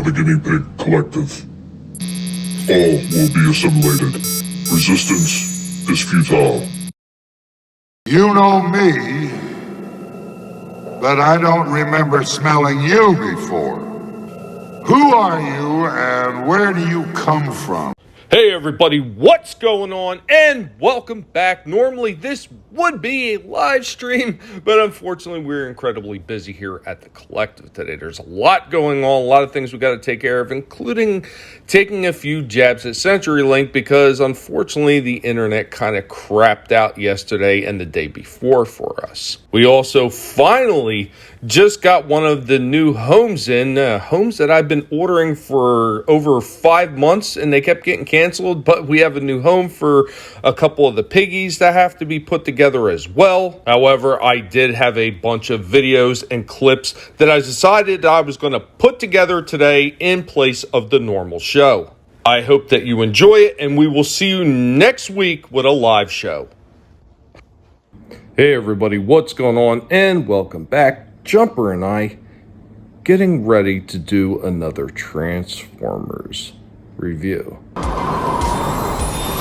the Guinea Pig Collective. All will be assimilated. Resistance is futile. You know me, but I don't remember smelling you before. Who are you and where do you come from? Hey everybody, what's going on? And welcome back. Normally this would be a live stream, but unfortunately we're incredibly busy here at the Collective today. There's a lot going on, a lot of things we got to take care of, including taking a few jabs at CenturyLink because unfortunately the internet kind of crapped out yesterday and the day before for us. We also finally just got one of the new homes in, homes that I've been ordering for over 5 months and they kept getting canceled, but we have a new home for a couple of the piggies that have to be put together as well. However, I did have a bunch of videos and clips that I decided I was going to put together today in place of the normal show. I hope that you enjoy it and we will see you next week with a live show. Hey everybody, what's going on and welcome back. Jumper and I getting ready to do another Transformers review.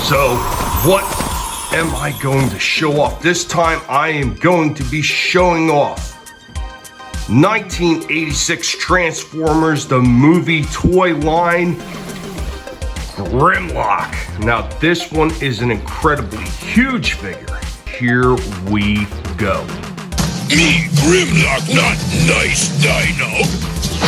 So, what am I going to show off? This time I am going to be showing off 1986 Transformers, the movie toy line, Grimlock. Now this one is an incredibly huge figure. Here we go. Me, Grimlock, not nice Dino.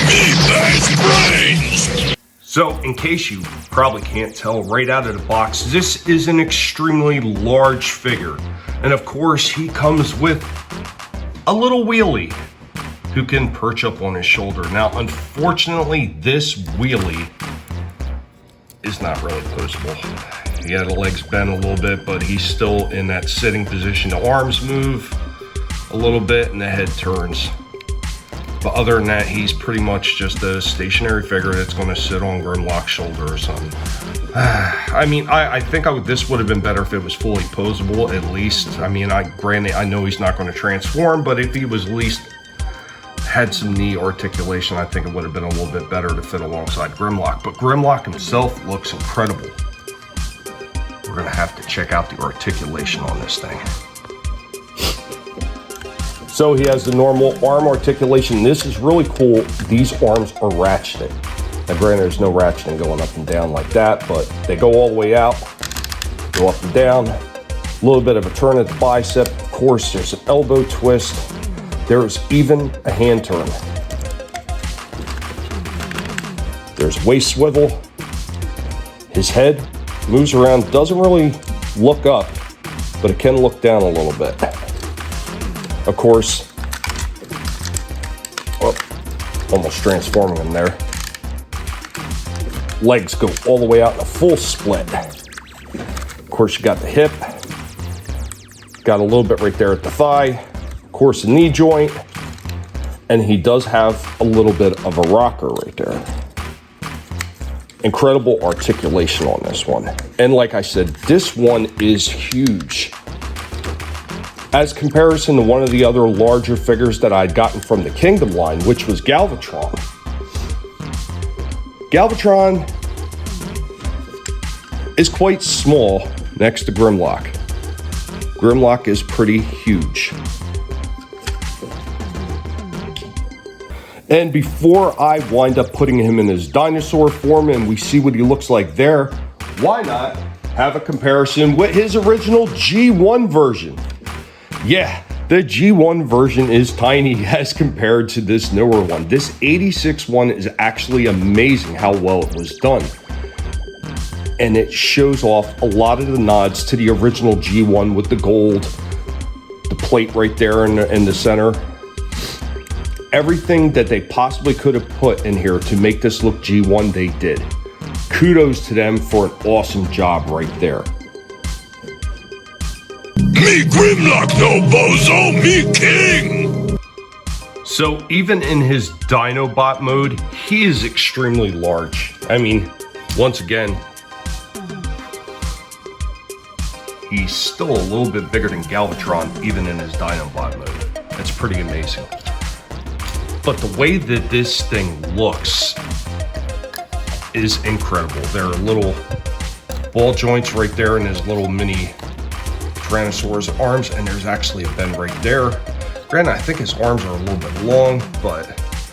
Me, bash brains. So, in case you probably can't tell right out of the box, this is an extremely large figure. And of course, he comes with a little wheelie who can perch up on his shoulder. Now, unfortunately, this wheelie is not really posable. He had the legs bent a little bit, but he's still in that sitting position. The arms move a little bit and the head turns. But other than that, he's pretty much just a stationary figure that's going to sit on Grimlock's shoulder or something. I mean, I think this would have been better if it was fully posable at least. I mean, granted, I know he's not going to transform, but if he was at least had some knee articulation, I think it would have been a little bit better to fit alongside Grimlock. But Grimlock himself looks incredible. We're going to have to check out the articulation on this thing. So he has the normal arm articulation. This is really cool. These arms are ratcheted. Now granted, there's no ratcheting going up and down like that, but they go all the way out, go up and down. A little bit of a turn at the bicep. Of course, there's an elbow twist. There's even a hand turn. There's waist swivel. His head moves around, doesn't really look up, but it can look down a little bit. Of course, almost transforming him there. Legs go all the way out in a full split. Of course, you got the hip. Got a little bit right there at the thigh. Of course, a knee joint. And he does have a little bit of a rocker right there. Incredible articulation on this one. And like I said, this one is huge. As comparison to one of the other larger figures that I'd gotten from the Kingdom line, which was Galvatron. Galvatron is quite small next to Grimlock. Grimlock is pretty huge. And before I wind up putting him in his dinosaur form and we see what he looks like there, why not have a comparison with his original G1 version? Yeah, the G1 version is tiny as compared to this newer one. This 86 one is actually amazing how well it was done. And it shows off a lot of the nods to the original G1 with the gold, the plate right there in the center. Everything that they possibly could have put in here to make this look G1, they did. Kudos to them for an awesome job right there. Me Grimlock, no bozo, me king! So even in his Dinobot mode, he is extremely large. I mean, once again, he's still a little bit bigger than Galvatron, even in his Dinobot mode. That's pretty amazing. But the way that this thing looks is incredible. There are little ball joints right there in his little mini Tyrannosaurus arms, and there's actually a bend right there. Granted, I think his arms are a little bit long, but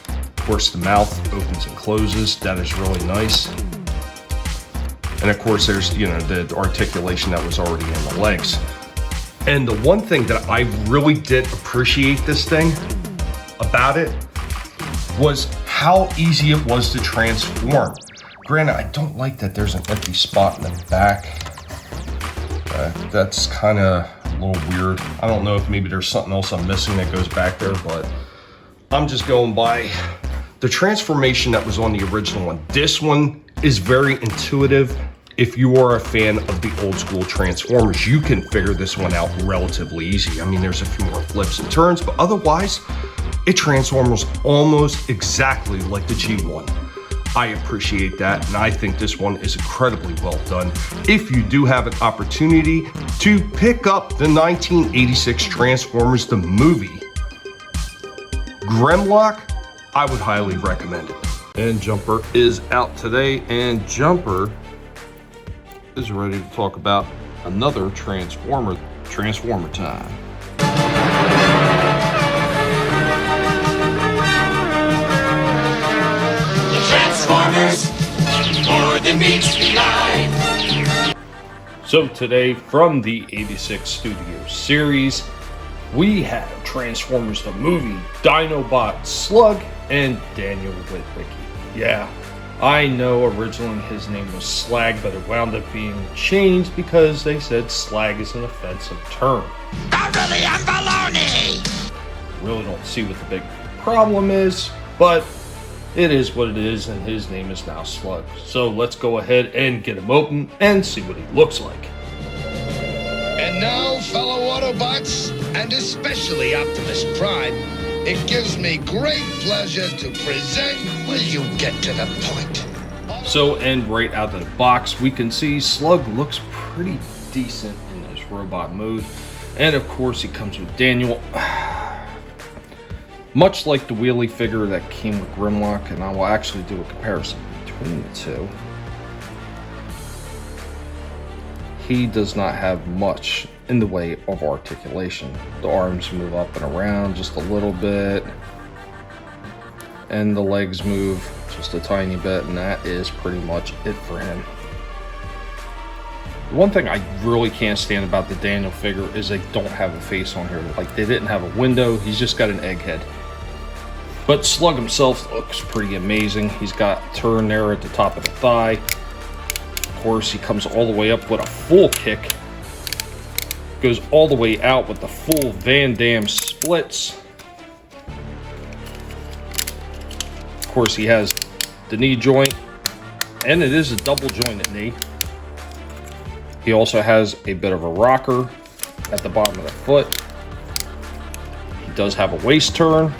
of course the mouth opens and closes. That is really nice. And of course there's, you know, the articulation that was already in the legs. And the one thing that I really did appreciate this thing about it was how easy it was to transform. Granted, I don't like that there's an empty spot in the back. That's kind of a little weird. I don't know if maybe there's something else I'm missing that goes back there, but I'm just going by the transformation that was on the original one. This one is very intuitive. If you are a fan of the old school Transformers, you can figure this one out relatively easy. I mean, there's a few more flips and turns, but otherwise, it transforms almost exactly like the G1. I appreciate that, and I think this one is incredibly well done. If you do have an opportunity to pick up the 1986 Transformers, the movie, Grimlock, I would highly recommend it. And Jumper is out today, and Jumper is ready to talk about another Transformer time. Transformers, more than meets the eye. So today, from the 86 Studio series, we have Transformers the movie, Dinobots, Slug, and Daniel Witwicky. Yeah, I know originally his name was Slag, but it wound up being changed because they said slag is an offensive term. Beverly and baloney! Really don't see what the big problem is, but it is what it is, and his name is now Slug. So let's go ahead and get him open and see what he looks like. And now, fellow Autobots, and especially Optimus Prime, it gives me great pleasure to present. Will you get to the point? So, and right out of the box, we can see Slug looks pretty decent in his robot mode. And of course, he comes with Daniel. Much like the wheelie figure that came with Grimlock, and I will actually do a comparison between the two. He does not have much in the way of articulation. The arms move up and around just a little bit, and the legs move just a tiny bit, and that is pretty much it for him. One thing I really can't stand about the Daniel figure is they don't have a face on here. Like, they didn't have a window, he's just got an egg head. But Slug himself looks pretty amazing. He's got a turn there at the top of the thigh. Of course, he comes all the way up with a full kick. Goes all the way out with the full Van Damme splits. Of course, he has the knee joint, and it is a double jointed knee. He also has a bit of a rocker at the bottom of the foot. He does have a waist turn.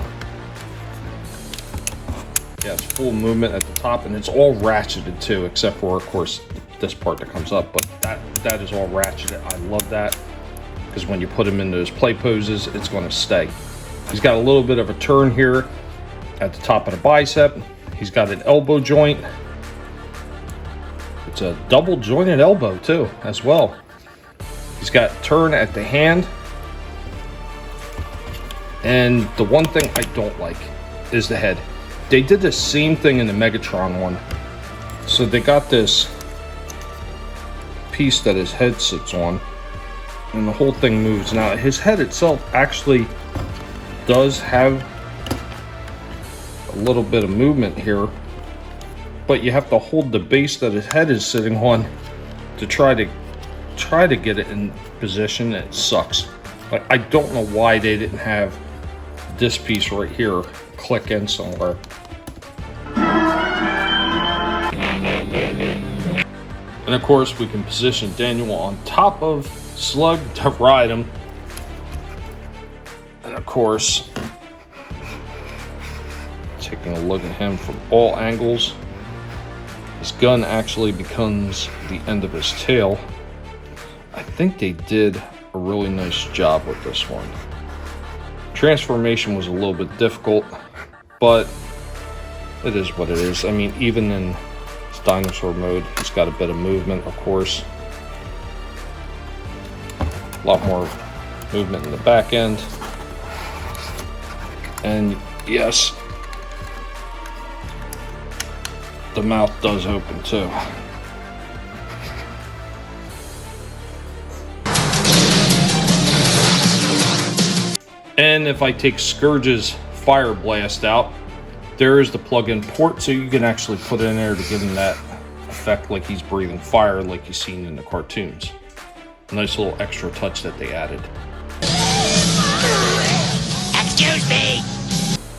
Yeah, it's full movement at the top, and it's all ratcheted too, except for, of course, this part that comes up, but that is all ratcheted. I love that, because when you put him in those play poses, it's going to stay. He's got a little bit of a turn here at the top of the bicep. He's got an elbow joint. It's a double jointed elbow too, as well. He's got turn at the hand. And the one thing I don't like is the head. They did the same thing in the Megatron one. So they got this piece that his head sits on, and the whole thing moves. Now, his head itself actually does have a little bit of movement here, but you have to hold the base that his head is sitting on to try to get it in position. It sucks. Like, I don't know why they didn't have this piece right here click in somewhere. And of course, we can position Daniel on top of Slug to ride him. And of course, taking a look at him from all angles, his gun actually becomes the end of his tail. I think they did a really nice job with this one. Transformation was a little bit difficult, but it is what it is. I mean, even in dinosaur mode. He's got a bit of movement, of course. A lot more movement in the back end. And yes, the mouth does open too. And if I take Scourge's Fire Blast out, there is the plug-in port, so you can actually put it in there to give him that effect like he's breathing fire like you've seen in the cartoons. A nice little extra touch that they added. Excuse me!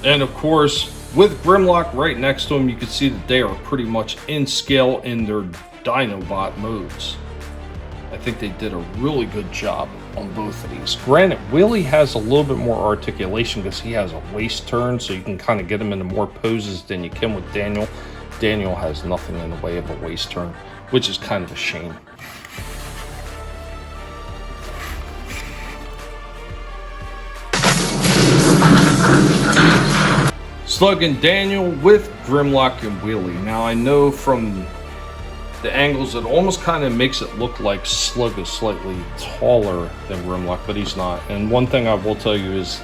And of course, with Grimlock right next to him, you can see that they are pretty much in scale in their Dinobot modes. I think they did a really good job on both of these. Granted, Willie has a little bit more articulation because he has a waist turn, so you can kind of get him into more poses than you can with Daniel. Daniel has nothing in the way of a waist turn, which is kind of a shame. Slug and Daniel with Grimlock and Willie. Now I know from the angles it almost kind of makes it look like Slug is slightly taller than Grimlock, but he's not. And one thing I will tell you is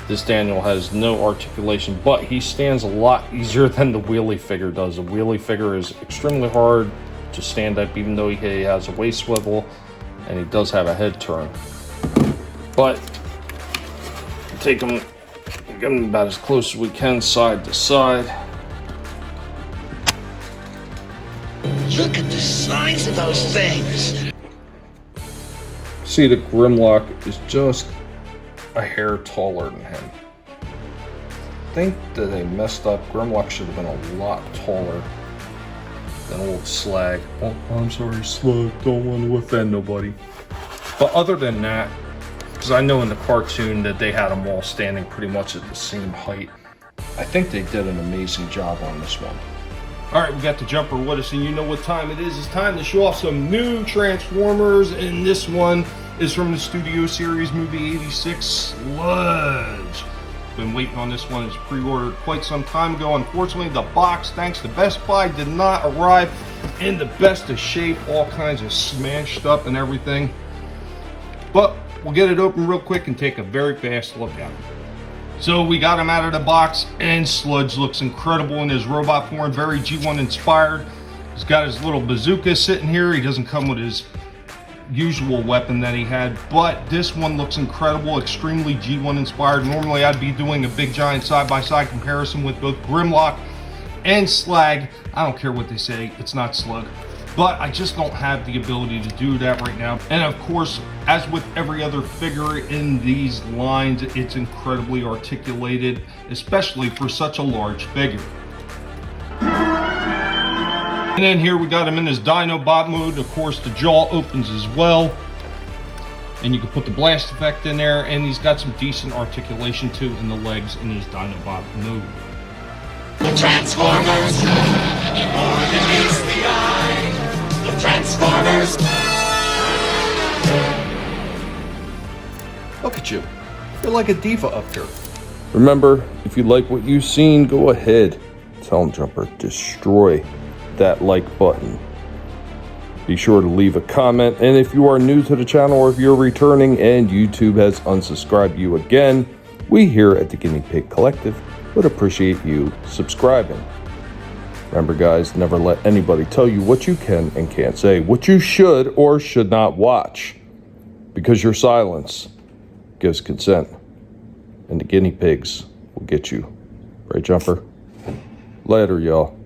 this Daniel has no articulation, but he stands a lot easier than the Wheelie figure does. The Wheelie figure is extremely hard to stand up, even though he has a waist swivel and he does have a head turn. But take him, get him about as close as we can, side to side. Look at the size of those things. See, the Grimlock is just a hair taller than him. I think that they messed up. Grimlock should have been a lot taller than old Slag. Oh, I'm sorry, Slug. Don't want to offend nobody. But other than that, because I know in the cartoon that they had them all standing pretty much at the same height, I think they did an amazing job on this one. Alright, we got the jumper with us, and you know what time it is. It's time to show off some new Transformers, and this one is from the Studio Series movie 86, Sludge. Been waiting on this one. It's pre-ordered quite some time ago. Unfortunately, the box, thanks to Best Buy, did not arrive in the best of shape. All kinds of smashed up and everything. But we'll get it open real quick and take a very fast look at it. So we got him out of the box, and Sludge looks incredible in his robot form, very G1 inspired. He's got his little bazooka sitting here. He doesn't come with his usual weapon that he had, but this one looks incredible, extremely G1 inspired. Normally I'd be doing a big giant side-by-side comparison with both Grimlock and Slag. I don't care what they say, it's not Slug. But I just don't have the ability to do that right now. And of course, as with every other figure in these lines, it's incredibly articulated, especially for such a large figure. And then here we got him in his Dinobot mode. Of course, the jaw opens as well. And you can put the blast effect in there, and he's got some decent articulation too in the legs in his Dinobot mode. The Transformers, more than meets the eye. The Transformers. Look at you. You're like a diva up here. Remember, if you like what you've seen, go ahead. Tell him, Jumper, destroy that like button. Be sure to leave a comment, and if you are new to the channel or if you're returning and YouTube has unsubscribed you again, we here at the Guinea Pig Collective would appreciate you subscribing. Remember guys, never let anybody tell you what you can and can't say, what you should or should not watch, because your silence gives consent, and the guinea pigs will get you. Right, Jumper? Later, y'all.